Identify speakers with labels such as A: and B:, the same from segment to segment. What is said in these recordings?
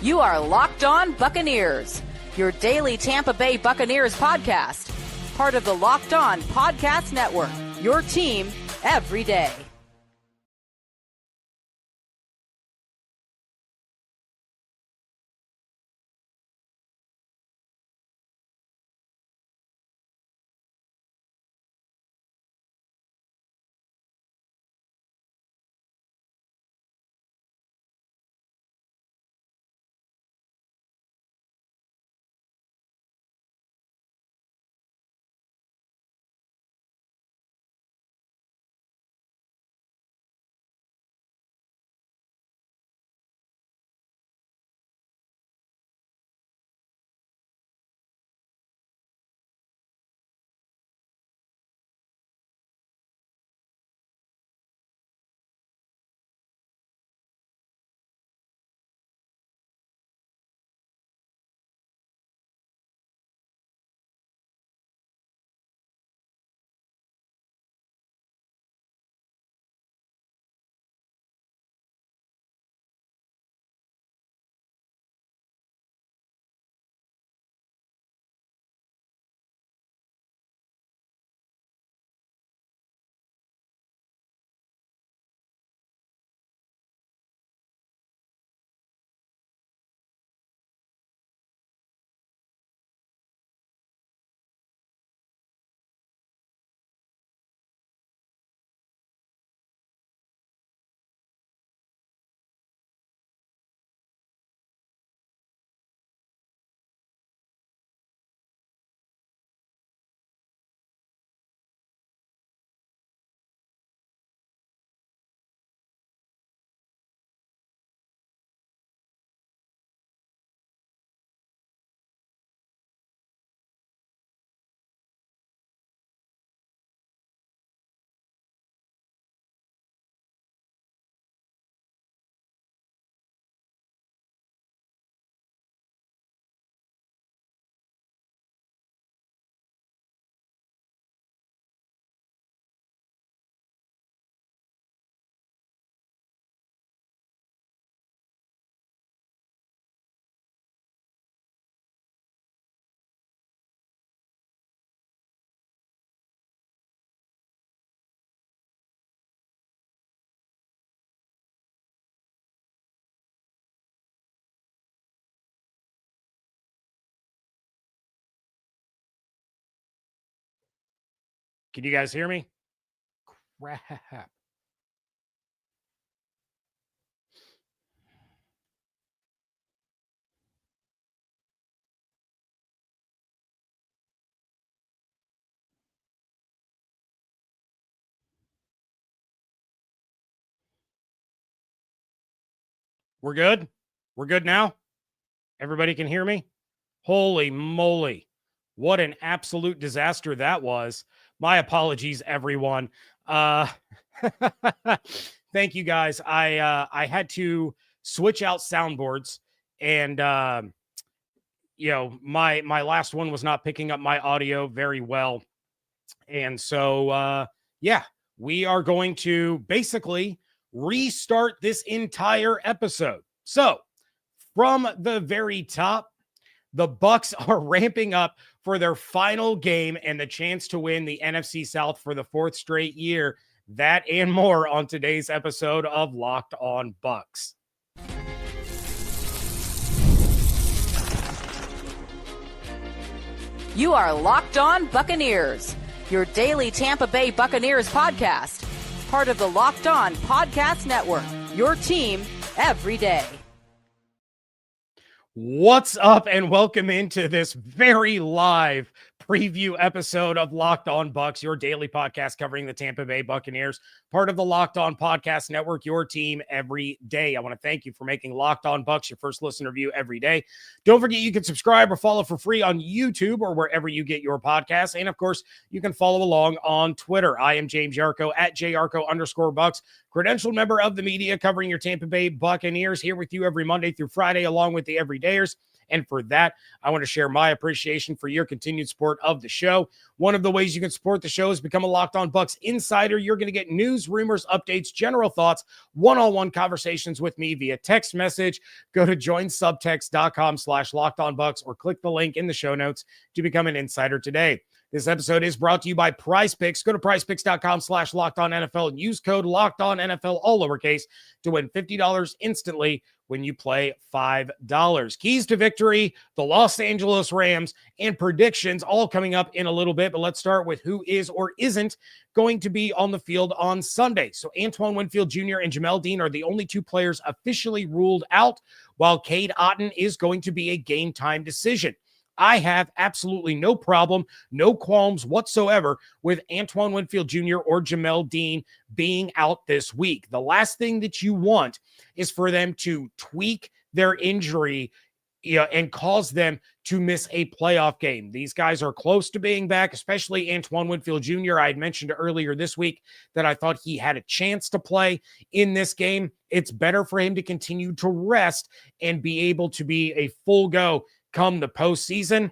A: You are Locked On Buccaneers, your daily Tampa Bay Buccaneers podcast. Part of the Locked On Podcast Network, your team every day.
B: Can you guys hear me? Crap. We're good? We're good now? Everybody can hear me? Holy moly. What an absolute disaster that was. My apologies, everyone. Thank you guys. I had to switch out soundboards and my last one was not picking up my audio very well. And so we are going to basically restart this entire episode. So, from the very top, the Bucs are ramping up for their final game and the chance to win the NFC South for the fourth straight year. That and more on today's episode of Locked On Bucs.
A: You are Locked On Buccaneers, your daily Tampa Bay Buccaneers podcast. Part of the Locked On Podcast Network, your team every day.
B: What's up, and welcome into this very live preview episode of Locked On Bucs, your daily podcast covering the Tampa Bay Buccaneers, part of the Locked On Podcast Network, your team every day. I want to thank you for making Locked On Bucs your first listen review every day. Don't forget you can subscribe or follow for free on YouTube or wherever you get your podcasts. And of course, you can follow along on Twitter. I am James Yarcho at JYarcho_Bucs, credentialed member of the media covering your Tampa Bay Buccaneers, here with you every Monday through Friday, along with the everydayers. And for that, I want to share my appreciation for your continued support of the show. One of the ways you can support the show is become a Locked On Bucs insider. You're going to get news, rumors, updates, general thoughts, one-on-one conversations with me via text message. Go to joinsubtext.com/LockedOnBucs or click the link in the show notes to become an insider today. This episode is brought to you by PrizePicks. Go to prizepicks.com/LockedOnNFL and use code LockedOnNFL, all lowercase, to win $50 instantly when you play $5. Keys to victory, the Los Angeles Rams, and predictions all coming up in a little bit. But let's start with who is or isn't going to be on the field on Sunday. So Antoine Winfield Jr. and Jamel Dean are the only two players officially ruled out, while Cade Otton is going to be a game time decision. I have absolutely no problem, no qualms whatsoever with Antoine Winfield Jr. or Jamel Dean being out this week. The last thing that you want is for them to tweak their injury and cause them to miss a playoff game. These guys are close to being back, especially Antoine Winfield Jr. I had mentioned earlier this week that I thought he had a chance to play in this game. It's better for him to continue to rest and be able to be a full go come the postseason.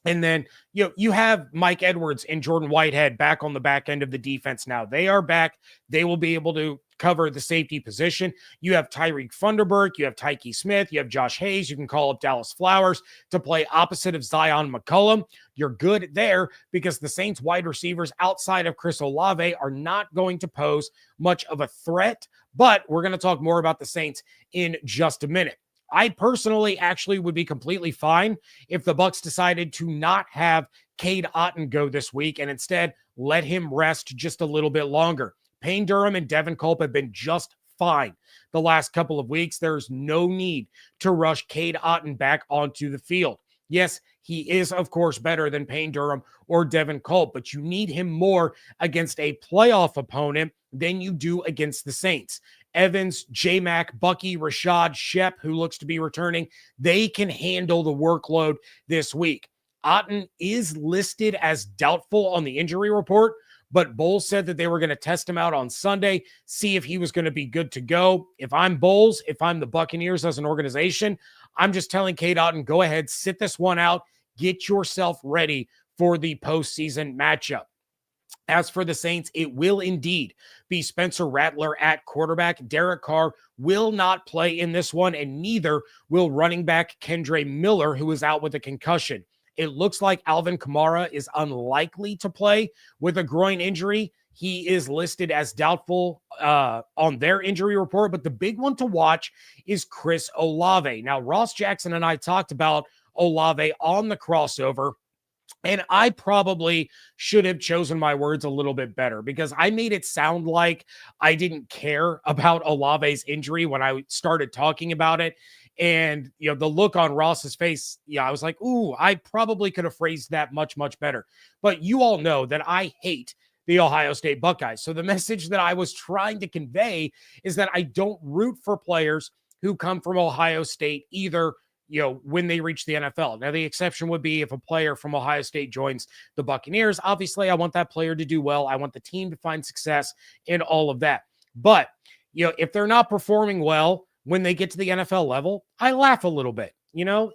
B: And then, you have Mike Edwards and Jordan Whitehead back on the back end of the defense now. They are back. They will be able to cover the safety position. You have Tyreek Funderburk. You have Tyke Smith. You have Josh Hayes. You can call up Dallas Flowers to play opposite of Zion McCollum. You're good there because the Saints wide receivers outside of Chris Olave are not going to pose much of a threat. But we're going to talk more about the Saints in just a minute. I personally actually would be completely fine if the Bucs decided to not have Cade Otton go this week and instead let him rest just a little bit longer. Payne Durham and Devin Culp have been just fine the last couple of weeks. There's no need to rush Cade Otton back onto the field. Yes, he is, of course, better than Payne Durham or Devin Culp, but you need him more against a playoff opponent than you do against the Saints. Evans, J-Mac, Bucky, Rashad, Shep, who looks to be returning, they can handle the workload this week. Otton is listed as doubtful on the injury report, but Bowles said that they were going to test him out on Sunday, see if he was going to be good to go. If I'm Bowles, if I'm the Buccaneers as an organization, I'm just telling Cade Otton, go ahead, sit this one out, get yourself ready for the postseason matchup. As for the Saints, it will indeed be Spencer Rattler at quarterback. Derek Carr will not play in this one, and neither will running back Kendre Miller, who is out with a concussion. It looks like Alvin Kamara is unlikely to play with a groin injury. He is listed as doubtful on their injury report, but the big one to watch is Chris Olave. Now, Ross Jackson and I talked about Olave on the crossover, and I probably should have chosen my words a little bit better because I made it sound like I didn't care about Olave's injury when I started talking about it. And, the look on Ross's face, I was like, ooh, I probably could have phrased that much, much better. But you all know that I hate the Ohio State Buckeyes. So the message that I was trying to convey is that I don't root for players who come from Ohio State either when they reach the NFL. Now, the exception would be if a player from Ohio State joins the Buccaneers. Obviously, I want that player to do well. I want the team to find success and all of that. But, if they're not performing well when they get to the NFL level, I laugh a little bit.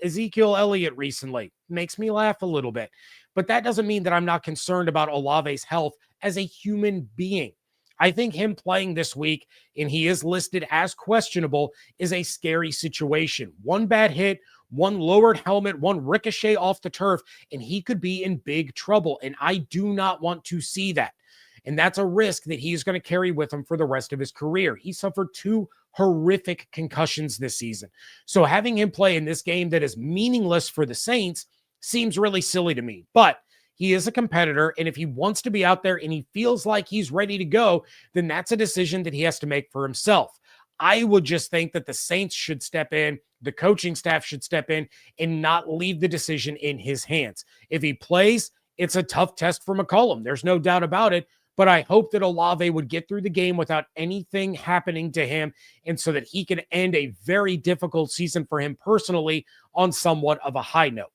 B: Ezekiel Elliott recently makes me laugh a little bit. But that doesn't mean that I'm not concerned about Olave's health as a human being. I think him playing this week, and he is listed as questionable, is a scary situation. One bad hit, one lowered helmet, one ricochet off the turf, and he could be in big trouble. And I do not want to see that. And that's a risk that he's going to carry with him for the rest of his career. He suffered 2 horrific concussions this season. So having him play in this game that is meaningless for the Saints seems really silly to me. But he is a competitor, and if he wants to be out there and he feels like he's ready to go, then that's a decision that he has to make for himself. I would just think that the Saints should step in, the coaching staff should step in, and not leave the decision in his hands. If he plays, it's a tough test for McCollum. There's no doubt about it, but I hope that Olave would get through the game without anything happening to him, and so that he can end a very difficult season for him personally on somewhat of a high note.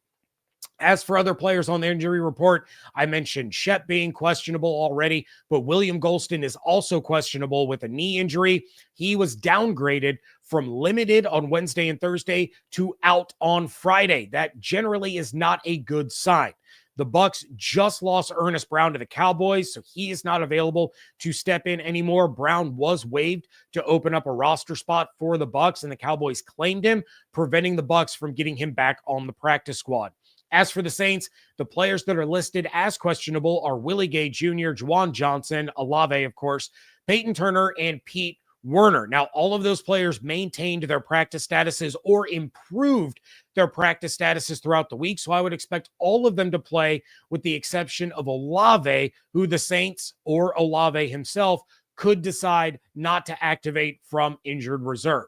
B: As for other players on the injury report, I mentioned Shep being questionable already, but William Golston is also questionable with a knee injury. He was downgraded from limited on Wednesday and Thursday to out on Friday. That generally is not a good sign. The Bucs just lost Ernest Brown to the Cowboys, so he is not available to step in anymore. Brown was waived to open up a roster spot for the Bucs, and the Cowboys claimed him, preventing the Bucs from getting him back on the practice squad. As for the Saints, the players that are listed as questionable are Willie Gay Jr., Juwan Johnson, Olave, of course, Peyton Turner, and Pete Werner. Now, all of those players maintained their practice statuses or improved their practice statuses throughout the week, so I would expect all of them to play with the exception of Olave, who the Saints or Olave himself could decide not to activate from injured reserve.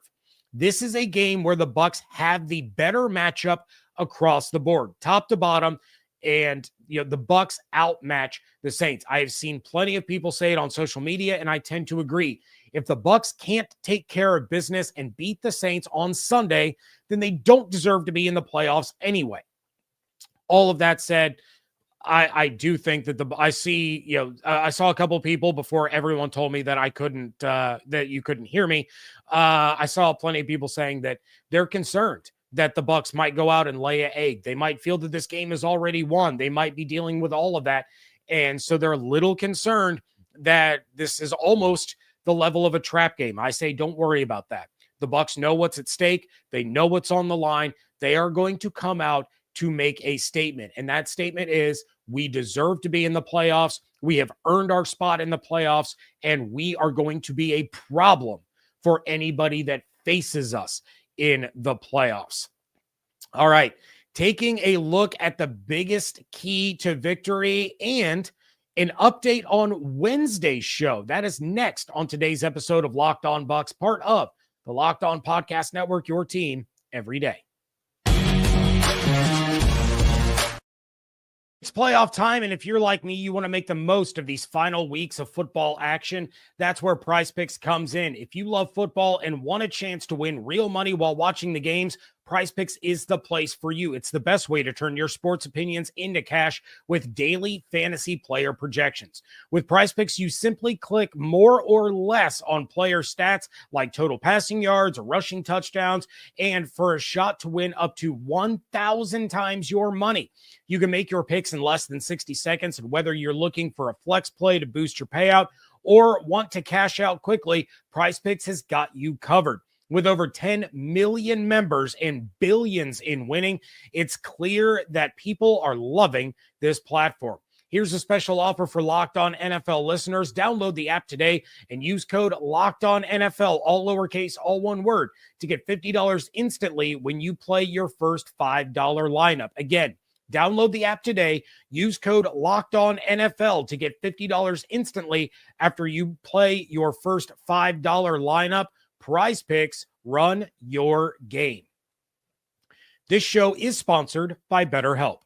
B: This is a game where the Bucs have the better matchup across the board, top to bottom, and the Bucs outmatch the Saints. I have seen plenty of people say it on social media, and I tend to agree. If the Bucs can't take care of business and beat the Saints on Sunday, then they don't deserve to be in the playoffs anyway. All of that said, I do think that I saw a couple of people before everyone told me that I couldn't, that you couldn't hear me. I saw plenty of people saying that they're concerned that the Bucs might go out and lay an egg. They might feel that this game is already won. They might be dealing with all of that. And so they're a little concerned that this is almost the level of a trap game. I say, don't worry about that. The Bucs know what's at stake. They know what's on the line. They are going to come out to make a statement. And that statement is, we deserve to be in the playoffs. We have earned our spot in the playoffs, and we are going to be a problem for anybody that faces us in the playoffs. All right, taking a look at the biggest key to victory and an update on Wednesday's show. That is next on today's episode of Locked On Bucs, part of the Locked On Podcast Network, your team every day. It's playoff time, and if you're like me, you want to make the most of these final weeks of football action. That's where Prize Picks comes in. If you love football and want a chance to win real money while watching the games, Prize Picks is the place for you. It's the best way to turn your sports opinions into cash with daily fantasy player projections. With Prize Picks, you simply click more or less on player stats like total passing yards or rushing touchdowns, and for a shot to win up to 1,000 times your money. You can make your picks in less than 60 seconds, and whether you're looking for a flex play to boost your payout or want to cash out quickly, Prize Picks has got you covered. With over 10 million members and billions in winning, it's clear that people are loving this platform. Here's a special offer for Locked On NFL listeners. Download the app today and use code Locked On NFL, all lowercase, all one word, to get $50 instantly when you play your first $5 lineup. Again, download the app today. Use code Locked On NFL to get $50 instantly after you play your first $5 lineup. Prize Picks, run your game. This show is sponsored by BetterHelp.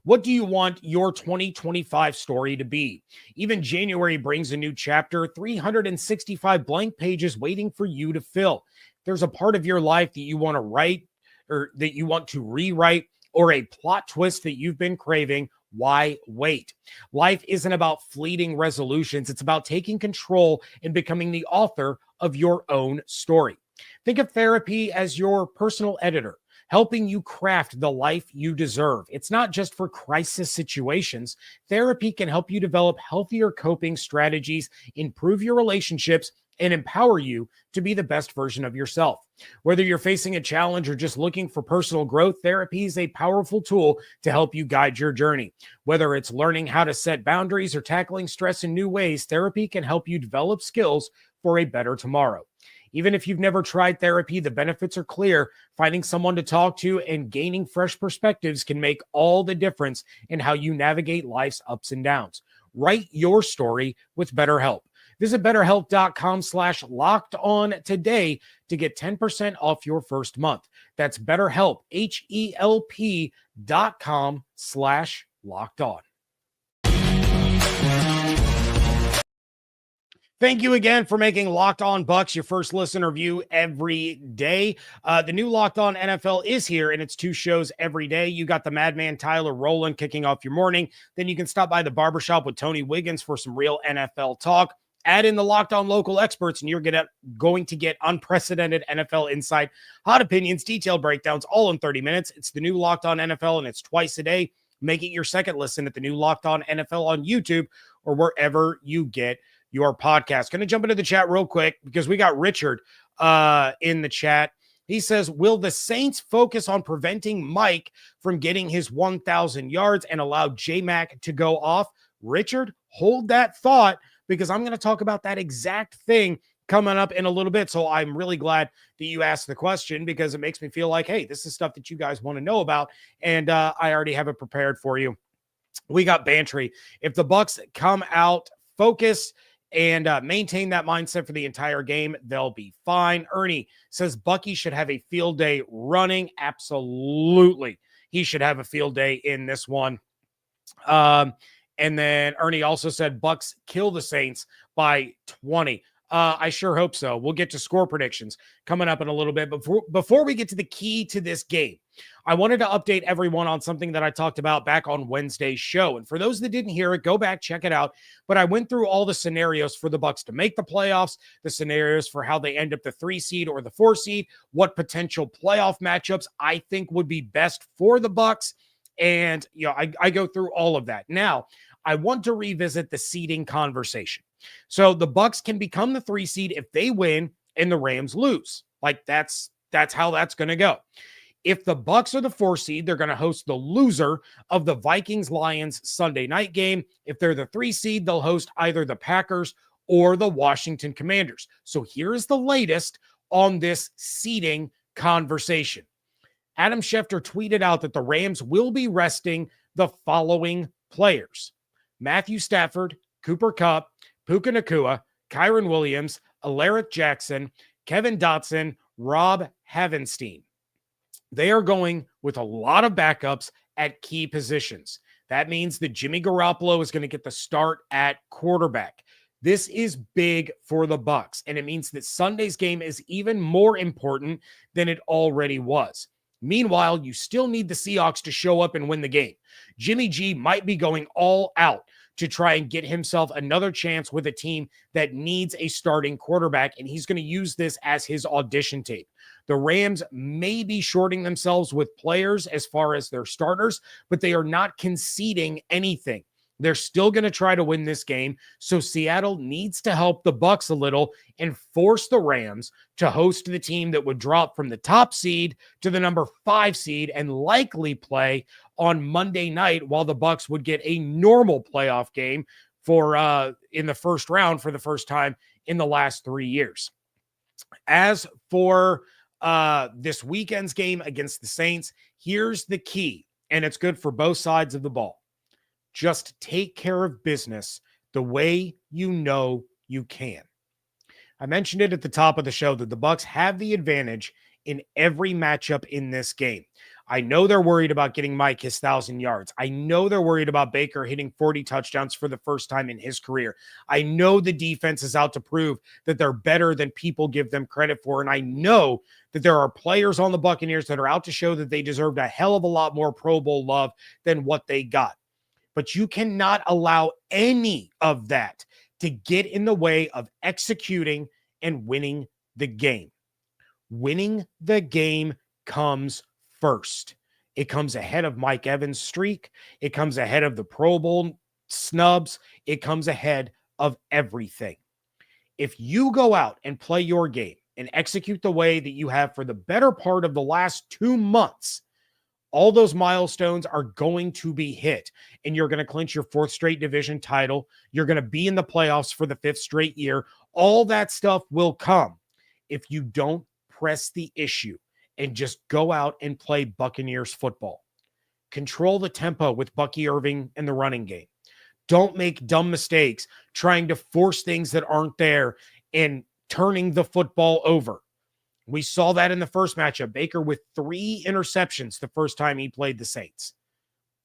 B: What do you want your 2025 story to be? Even January brings a new chapter, 365 blank pages waiting for you to fill. There's a part of your life that you want to write or that you want to rewrite, or a plot twist that you've been craving. Why wait? Life isn't about fleeting resolutions. It's about taking control and becoming the author of your own story. Think of therapy as your personal editor, helping you craft the life you deserve. It's not just for crisis situations. Therapy can help you develop healthier coping strategies, improve your relationships, and empower you to be the best version of yourself. Whether you're facing a challenge or just looking for personal growth, therapy is a powerful tool to help you guide your journey. Whether it's learning how to set boundaries or tackling stress in new ways, therapy can help you develop skills for a better tomorrow. Even if you've never tried therapy, the benefits are clear. Finding someone to talk to and gaining fresh perspectives can make all the difference in how you navigate life's ups and downs. Write your story with BetterHelp. Visit BetterHelp.com/lockedon today to get 10% off your first month. That's BetterHelp, HELP.com/lockedon. Thank you again for making Locked On Bucs your first listener view every day. The new Locked On NFL is here, and it's 2 shows every day. You got the Madman Tyler Rowland kicking off your morning. Then you can stop by the barbershop with Tony Wiggins for some real NFL talk. Add in the Locked On local experts, and you're going to get unprecedented NFL insight, hot opinions, detailed breakdowns, all in 30 minutes. It's the new Locked On NFL, and it's twice a day. Make it your second listen at the new Locked On NFL on YouTube or wherever you get your podcast. Going to jump into the chat real quick because we got Richard in the chat. He says, will the Saints focus on preventing Mike from getting his 1,000 yards and allow J-Mac to go off? Richard, hold that thought because I'm going to talk about that exact thing coming up in a little bit. So I'm really glad that you asked the question because it makes me feel like, hey, this is stuff that you guys want to know about. And I already have it prepared for you. We got Bantry. If the Bucs come out focused and maintain that mindset for the entire game, they'll be fine. Ernie says Bucky should have a field day running. Absolutely. He should have a field day in this one. And then Ernie also said Bucs kill the Saints by 20. I sure hope so. We'll get to score predictions coming up in a little bit. But before we get to the key to this game, I wanted to update everyone on something that I talked about back on Wednesday's show. And for those that didn't hear it, go back, check it out. But I went through all the scenarios for the Bucs to make the playoffs, the scenarios for how they end up the 3 seed or the 4 seed, what potential playoff matchups I think would be best for the Bucs. And, I go through all of that. Now, I want to revisit the seeding conversation. So the Bucs can become the 3 seed if they win and the Rams lose. Like that's how that's going to go. If the Bucs are the 4 seed, they're going to host the loser of the Vikings-Lions Sunday night game. If they're the 3 seed, they'll host either the Packers or the Washington Commanders. So here is the latest on this seeding conversation. Adam Schefter tweeted out that the Rams will be resting the following players: Matthew Stafford, Cooper Kupp, Puka Nacua, Kyron Williams, Alaric Jackson, Kevin Dotson, Rob Havenstein. They are going with a lot of backups at key positions. That means that Jimmy Garoppolo is going to get the start at quarterback. This is big for the Bucs, and it means that Sunday's game is even more important than it already was. Meanwhile, you still need the Seahawks to show up and win the game. Jimmy G might be going all out to try and get himself another chance with a team that needs a starting quarterback, and he's going to use this as his audition tape. The Rams may be shorting themselves with players as far as their starters, but they are not conceding anything. They're still going to try to win this game, so Seattle needs to help the Bucs a little and force the Rams to host the team that would drop from the top seed to the number 5 seed and likely play on Monday night, while the Bucs would get a normal playoff game for in the first round for the first time in the last 3 years. As for this weekend's game against the Saints, here's the key, and it's good for both sides of the ball. Just take care of business the way you know you can. I mentioned it at the top of the show that the Bucs have the advantage in every matchup in this game. I know they're worried about getting Mike his 1,000 yards. I know they're worried about Baker hitting 40 touchdowns for the first time in his career. I know the defense is out to prove that they're better than people give them credit for. And I know that there are players on the Buccaneers that are out to show that they deserved a hell of a lot more Pro Bowl love than what they got. But you cannot allow any of that to get in the way of executing and winning the game. Winning the game comes first. It comes ahead of Mike Evans' streak. It comes ahead of the Pro Bowl snubs. It comes ahead of everything. If you go out and play your game and execute the way that you have for the better part of the last 2 months, all those milestones are going to be hit, and you're going to clinch your 4th straight division title. You're going to be in the playoffs for the 5th straight year. All that stuff will come if you don't press the issue and just go out and play Buccaneers football. Control the tempo with Bucky Irving in the running game. Don't make dumb mistakes trying to force things that aren't there and turning the football over. We saw that in the first matchup. Baker with 3 interceptions the first time he played the Saints.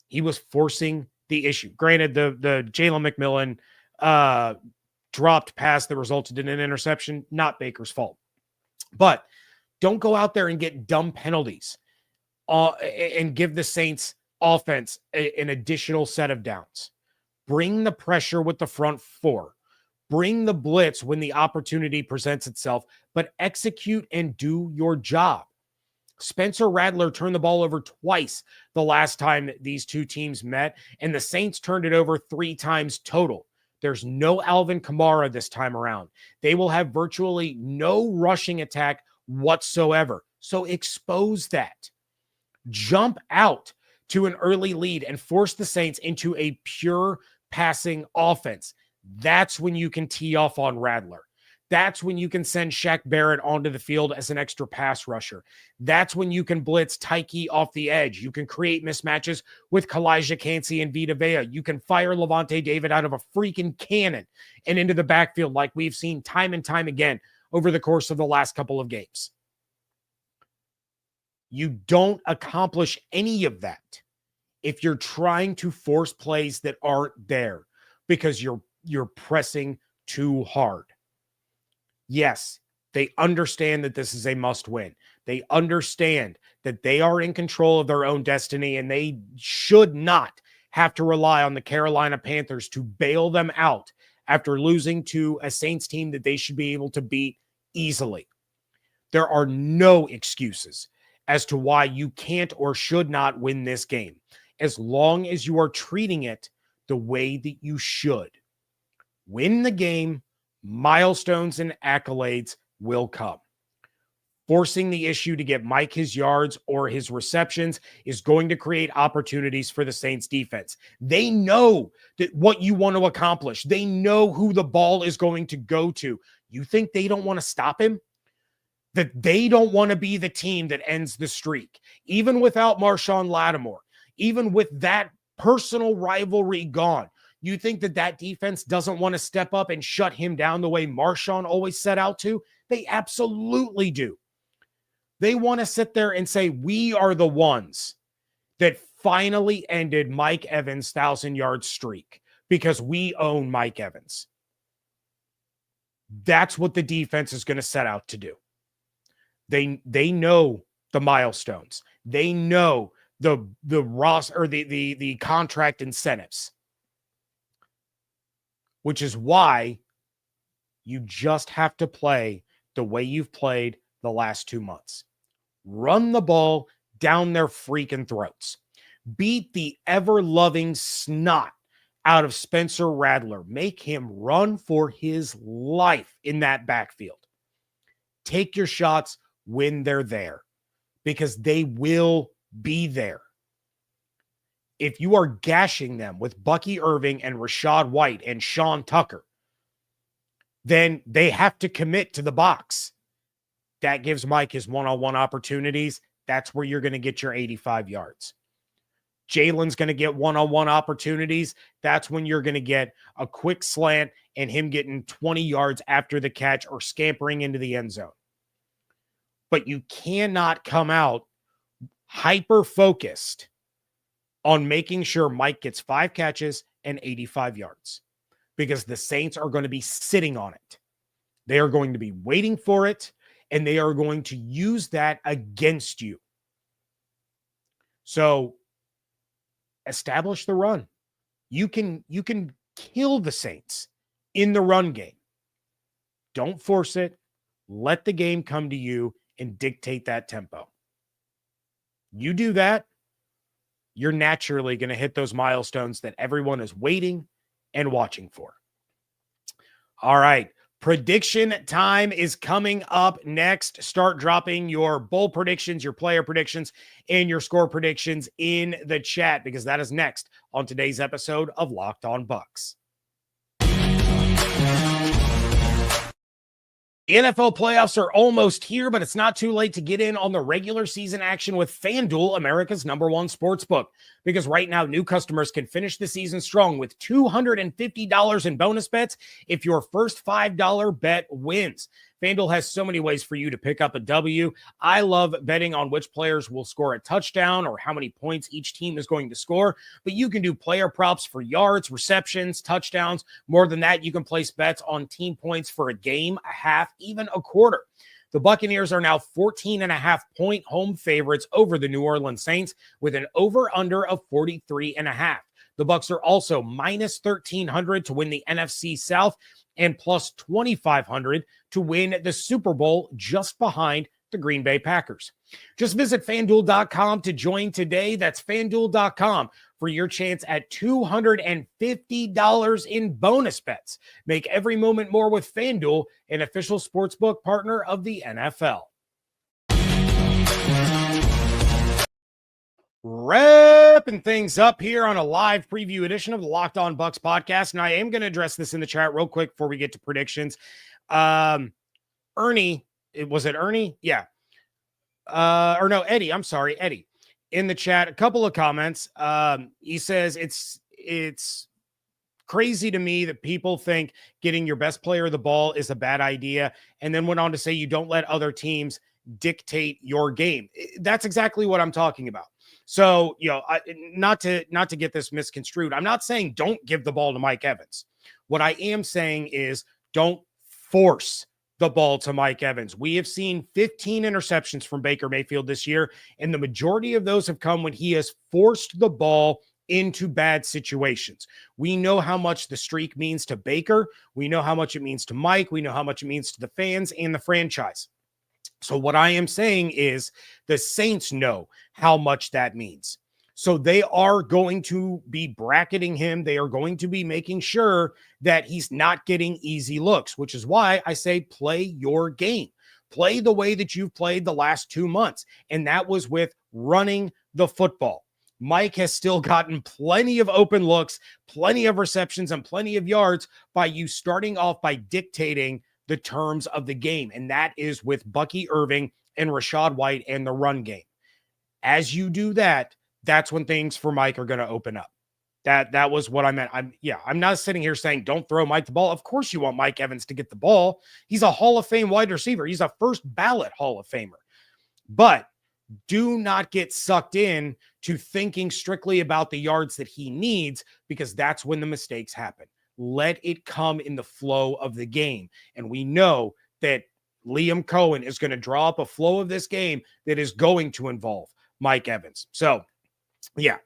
B: He was forcing the issue. Granted, the Jalen McMillan dropped pass that resulted in an interception, not Baker's fault. But don't go out there and get dumb penalties and give the Saints offense an additional set of downs. Bring the pressure with the front four. Bring the blitz when the opportunity presents itself, but execute and do your job. Spencer Rattler turned the ball over twice the last time that these two teams met, and the Saints turned it over 3 times total. There's no Alvin Kamara this time around. They will have virtually no rushing attack whatsoever. So expose that. Jump out to an early lead and force the Saints into a pure passing offense. That's when you can tee off on Rattler. That's when you can send Shaq Barrett onto the field as an extra pass rusher. That's when you can blitz Tyke off the edge. You can create mismatches with Kalijah Cansey and Vita Vea. You can fire Levante David out of a freaking cannon and into the backfield like we've seen time and time again over the course of the last couple of games. You don't accomplish any of that if you're trying to force plays that aren't there because you're pressing too hard. Yes, they understand that this is a must win. They understand that they are in control of their own destiny and they should not have to rely on the Carolina Panthers to bail them out after losing to a Saints team that they should be able to beat easily. There are no excuses as to why you can't or should not win this game, as long as you are treating it the way that you should. Win the game, milestones and accolades will come. Forcing the issue to get Mike his yards or his receptions is going to create opportunities for the Saints defense. They know that what you want to accomplish. They know who the ball is going to go to. You think they don't want to stop him? That they don't want to be the team that ends the streak, even without Marshawn Lattimore, even with that personal rivalry gone. You think that defense doesn't want to step up and shut him down the way Marshawn always set out to? They absolutely do. They want to sit there and say, we are the ones that finally ended Mike Evans' 1,000-yard streak because we own Mike Evans. That's what the defense is going to set out to do. They know the milestones. They know the roster or the contract incentives, which is why you just have to play the way you've played the last 2 months. Run the ball down their freaking throats. Beat the ever-loving snot out of Spencer Rattler. Make him run for his life in that backfield. Take your shots when they're there, because they will be there. If you are gashing them with Bucky Irving and Rashad White and Sean Tucker, then they have to commit to the box. That gives Mike his one-on-one opportunities. That's where you're going to get your 85 yards. Jalen's going to get one-on-one opportunities. That's when you're going to get a quick slant and him getting 20 yards after the catch or scampering into the end zone. But you cannot come out hyper-focused on making sure Mike gets 5 catches and 85 yards, because the Saints are going to be sitting on it. They are going to be waiting for it, and they are going to use that against you. So establish the run. You can kill the Saints in the run game. Don't force it. Let the game come to you and dictate that tempo. You do that, you're naturally going to hit those milestones that everyone is waiting and watching for. All right. Prediction time is coming up next. Start dropping your bowl predictions, your player predictions, and your score predictions in the chat, because that is next on today's episode of Locked On Bucs. The NFL playoffs are almost here, but it's not too late to get in on the regular season action with FanDuel, America's #1 sportsbook. Because right now, new customers can finish the season strong with $250 in bonus bets if your first $5 bet wins. FanDuel has so many ways for you to pick up a W. I love betting on which players will score a touchdown or how many points each team is going to score, but you can do player props for yards, receptions, touchdowns. More than that, you can place bets on team points for a game, a half, even a quarter. The Buccaneers are now 14.5-point home favorites over the New Orleans Saints with an over-under of 43.5. The Bucs are also minus 1,300 to win the NFC South and plus 2,500 to win the Super Bowl, just behind the Green Bay Packers. Just visit FanDuel.com to join today. That's FanDuel.com for your chance at $250 in bonus bets. Make every moment more with FanDuel, an official sportsbook partner of the NFL. Wrapping things up here on a live preview edition of the Locked On Bucs podcast. And I am going to address this in the chat real quick before we get to predictions. Ernie, was it Ernie? Yeah. Or no, Eddie. I'm sorry, Eddie. In the chat, a couple of comments. He says it's crazy to me that people think getting your best player the ball is a bad idea, and then went on to say you don't let other teams dictate your game. That's exactly what I'm talking about. So, not to get this misconstrued, I'm not saying don't give the ball to Mike Evans. What I am saying is don't force the ball to Mike Evans. We have seen 15 interceptions from Baker Mayfield this year, and the majority of those have come when he has forced the ball into bad situations. We know how much the streak means to Baker. We know how much it means to Mike. We know how much it means to the fans and the franchise. So what I am saying is the Saints know how much that means. So they are going to be bracketing him. They are going to be making sure that he's not getting easy looks, which is why I say play your game. Play the way that you've played the last 2 months, and that was with running the football. Mike has still gotten plenty of open looks, plenty of receptions, and plenty of yards by you starting off by dictating the terms of the game, and that is with Bucky Irving and Rachaad White and the run game. As you do that, that's when things for Mike are going to open up. That was what I meant. I'm not sitting here saying don't throw Mike the ball. Of course you want Mike Evans to get the ball. He's a Hall of Fame wide receiver. He's a first ballot Hall of Famer. But do not get sucked in to thinking strictly about the yards that he needs, because that's when the mistakes happen. Let it come in the flow of the game. And we know that Liam Cohen is going to draw up a flow of this game that is going to involve Mike Evans. So, yeah,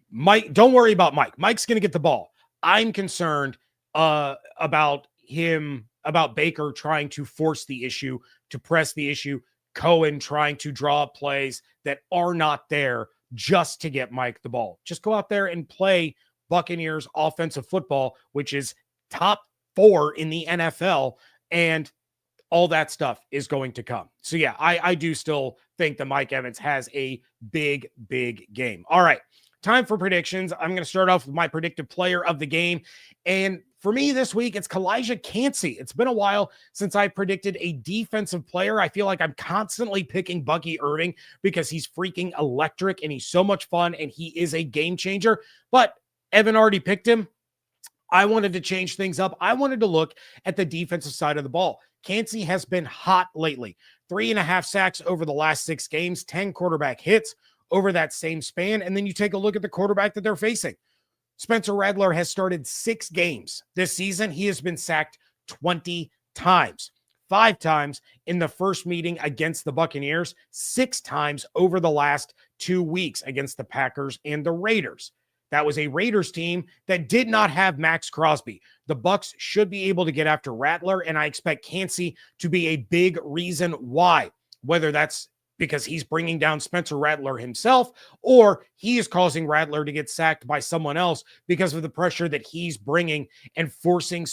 B: Mike, don't worry about Mike. Mike's going to get the ball. I'm concerned about Baker trying to force the issue, to press the issue, Cohen trying to draw up plays that are not there just to get Mike the ball. Just go out there and play Buccaneers offensive football, which is top 4 in the NFL, and all that stuff is going to come. So yeah, I do still think that Mike Evans has a big game. All right, time for predictions. I'm going to start off with my predicted player of the game. And for me this week, it's Calijah Kancey. It's been a while since I predicted a defensive player. I feel like I'm constantly picking Bucky Irving because he's freaking electric and he's so much fun and he is a game changer. But Evan already picked him. I wanted to change things up. I wanted to look at the defensive side of the ball. Kancey has been hot lately. 3.5 sacks over the last 6 games, 10 quarterback hits over that same span. And then you take a look at the quarterback that they're facing. Spencer Rattler has started 6 games this season. He has been sacked 20 times. 5 times in the first meeting against the Buccaneers, 6 times over the last 2 weeks against the Packers and the Raiders. That was a Raiders team that did not have Max Crosby. The Bucs should be able to get after Rattler, and I expect Kancey to be a big reason why, whether that's because he's bringing down Spencer Rattler himself, or he is causing Rattler to get sacked by someone else because of the pressure that he's bringing and forcing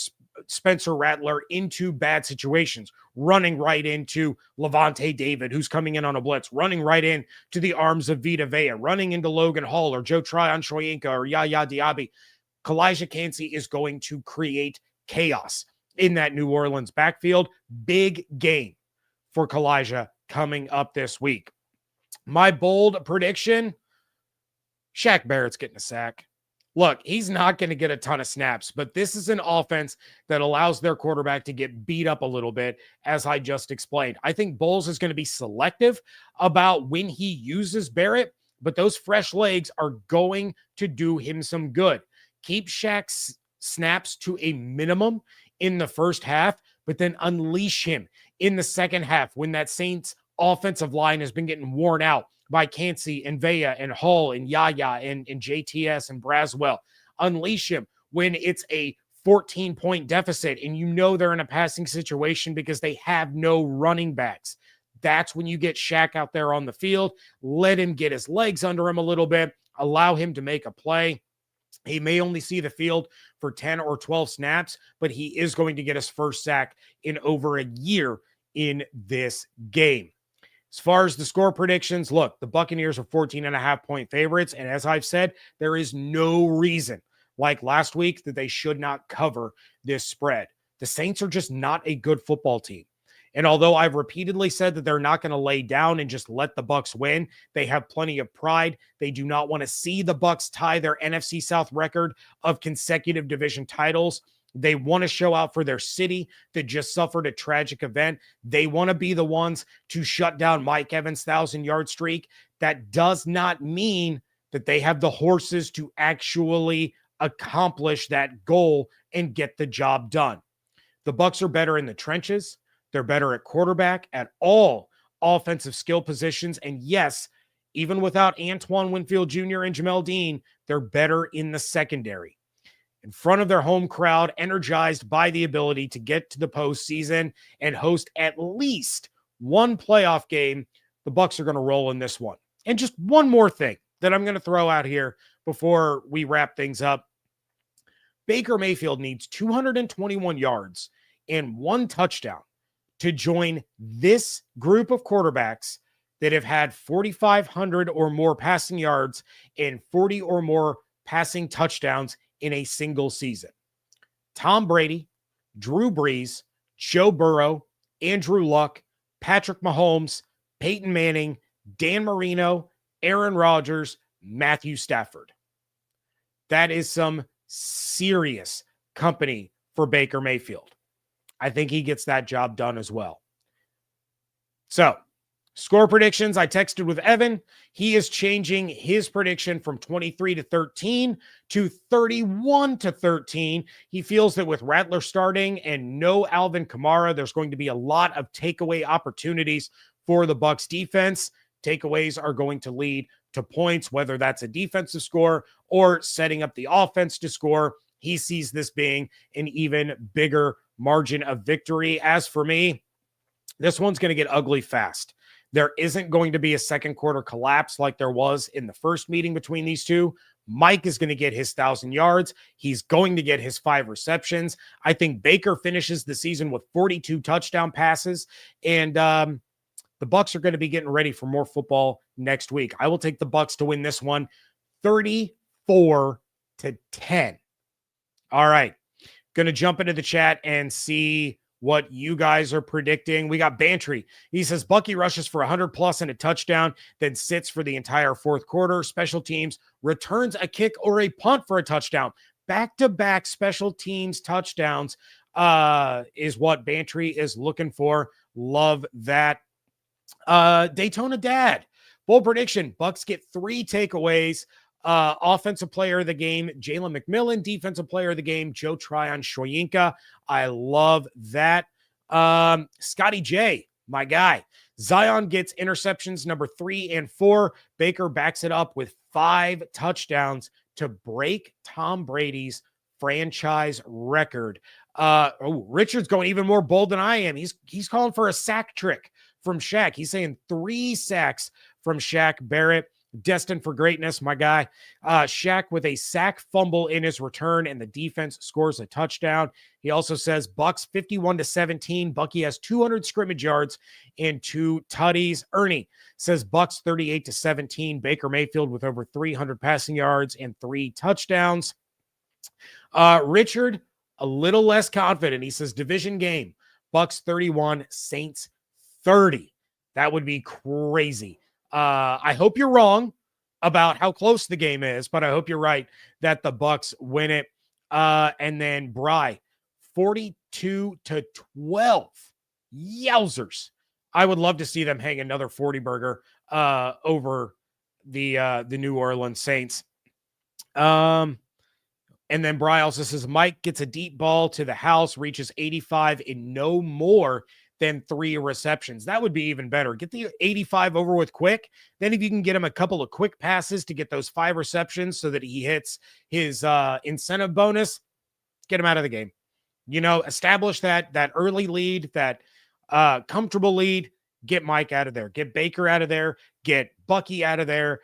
B: Spencer Rattler into bad situations, running right into Levante David, who's coming in on a blitz, running right in to the arms of Vita Vea, running into Logan Hall or Joe Tryon-Shoyinka or Yaya Diaby. Calijah Kancey is going to create chaos in that New Orleans backfield. Big game for Calijah coming up this week. My bold prediction, Shaq Barrett's getting a sack. Look, he's not going to get a ton of snaps, but this is an offense that allows their quarterback to get beat up a little bit, as I just explained. I think Bowles is going to be selective about when he uses Barrett, but those fresh legs are going to do him some good. Keep Shaq's snaps to a minimum in the first half, but then unleash him in the second half when that Saints offensive line has been getting worn out by Cansey and Vea and Hall and Yaya and JTS and Braswell. Unleash him when it's a 14-point deficit and you know they're in a passing situation because they have no running backs. That's when you get Shaq out there on the field. Let him get his legs under him a little bit. Allow him to make a play. He may only see the field for 10 or 12 snaps, but he is going to get his first sack in over a year in this game. As far as the score predictions, look, the Buccaneers are 14.5-point favorites. And as I've said, there is no reason, like last week, that they should not cover this spread. The Saints are just not a good football team. And although I've repeatedly said that they're not going to lay down and just let the Bucs win, they have plenty of pride. They do not want to see the Bucs tie their NFC South record of consecutive division titles. They want to show out for their city that just suffered a tragic event. They want to be the ones to shut down Mike Evans' 1,000-yard streak. That does not mean that they have the horses to actually accomplish that goal and get the job done. The Bucs are better in the trenches. They're better at quarterback, at all offensive skill positions. And yes, even without Antoine Winfield Jr. and Jamel Dean, they're better in the secondary. In front of their home crowd, energized by the ability to get to the postseason and host at least one playoff game, the Bucs are going to roll in this one. And just one more thing that I'm going to throw out here before we wrap things up. Baker Mayfield needs 221 yards and 1 touchdown to join this group of quarterbacks that have had 4,500 or more passing yards and 40 or more passing touchdowns in a single season. Tom Brady, Drew Brees, Joe Burrow, Andrew Luck, Patrick Mahomes, Peyton Manning, Dan Marino, Aaron Rodgers, Matthew Stafford. That is some serious company for Baker Mayfield. I think he gets that job done as well. So, score predictions. I texted with Evan. He is changing his prediction from 23-13 to 31-13. He feels that with Rattler starting and no Alvin Kamara, there's going to be a lot of takeaway opportunities for the Bucs defense. Takeaways are going to lead to points, whether that's a defensive score or setting up the offense to score. He sees this being an even bigger margin of victory. As for me, this one's going to get ugly fast. There isn't going to be a second quarter collapse like there was in the first meeting between these two. Mike is going to get his 1,000 yards. He's going to get his 5 receptions. I think Baker finishes the season with 42 touchdown passes. And the Bucs are going to be getting ready for more football next week. I will take the Bucs to win this one 34-10. All right. Going to jump into the chat and see what you guys are predicting. We got Bantry. He says Bucky rushes for 100+ and a touchdown, then sits for the entire fourth quarter. Special teams returns a kick or a punt for a touchdown. Back-to-back special teams touchdowns is what Bantry is looking for. Love that. Daytona Dad. Bold prediction. Bucs get 3 takeaways. Offensive player of the game, Jalen McMillan. Defensive player of the game, Joe Tryon-Shoyinka. I love that. Scotty J, my guy. Zion gets interceptions number 3 and 4. Baker backs it up with 5 touchdowns to break Tom Brady's franchise record. Richard's going even more bold than I am. He's calling for a sack trick from Shaq. He's saying 3 sacks from Shaq Barrett. Destined for greatness, my guy. Shaq with a sack fumble in his return, and the defense scores a touchdown. He also says Bucs 51-17. Bucky has 200 scrimmage yards and 2 tutties. Ernie says Bucs 38-17. Baker Mayfield with over 300 passing yards and 3 touchdowns. Richard, a little less confident. He says division game. Bucs 31, Saints 30. That would be crazy. I hope you're wrong, about how close the game is, but I hope you're right that the Bucs win it. And then Bry, 42-12. Yowzers. I would love to see them hang another 40 burger over the New Orleans Saints. And then Bry also says Mike gets a deep ball to the house, reaches 85 in no more than 3 receptions. That would be even better. Get the 85 over with quick. Then if you can get him a couple of quick passes to get those 5 receptions so that he hits his incentive bonus, get him out of the game. Establish that early lead, that comfortable lead, get Mike out of there, get Baker out of there, get Bucky out of there,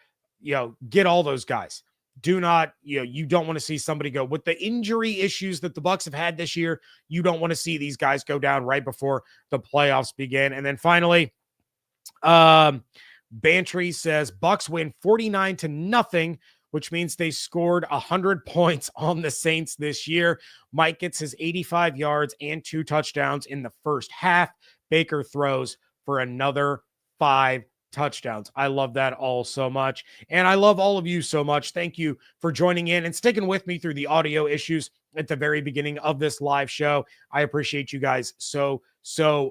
B: get all those guys. Do not, you don't want to see somebody go with the injury issues that the Bucs have had this year. You don't want to see these guys go down right before the playoffs begin. And then finally, Bantry says Bucs win 49-0, which means they scored 100 points on the Saints this year. Mike gets his 85 yards and 2 touchdowns in the first half. Baker throws for another 5 touchdowns. I love that all so much. And I love all of you so much. Thank you for joining in and sticking with me through the audio issues at the very beginning of this live show. I appreciate you guys so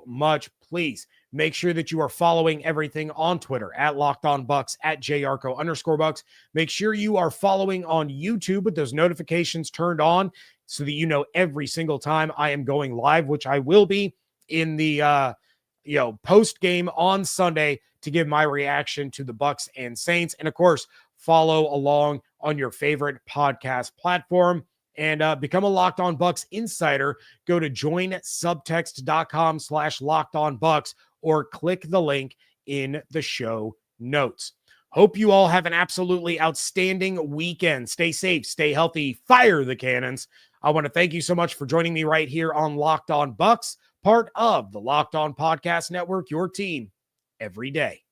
B: much. Please make sure that you are following everything on Twitter at Locked On Bucs, at @JYarcho_Bucs. Make sure you are following on YouTube with those notifications turned on so that you know every single time I am going live, which I will be in the post game on Sunday to give my reaction to the Bucs and Saints. And of course, follow along on your favorite podcast platform and become a Locked On Bucs insider. Go to joinsubtext.com/LockedOnBucs or click the link in the show notes. Hope you all have an absolutely outstanding weekend. Stay safe, stay healthy, fire the cannons. I want to thank you so much for joining me right here on Locked On Bucs, part of the Locked On Podcast Network, your team every day.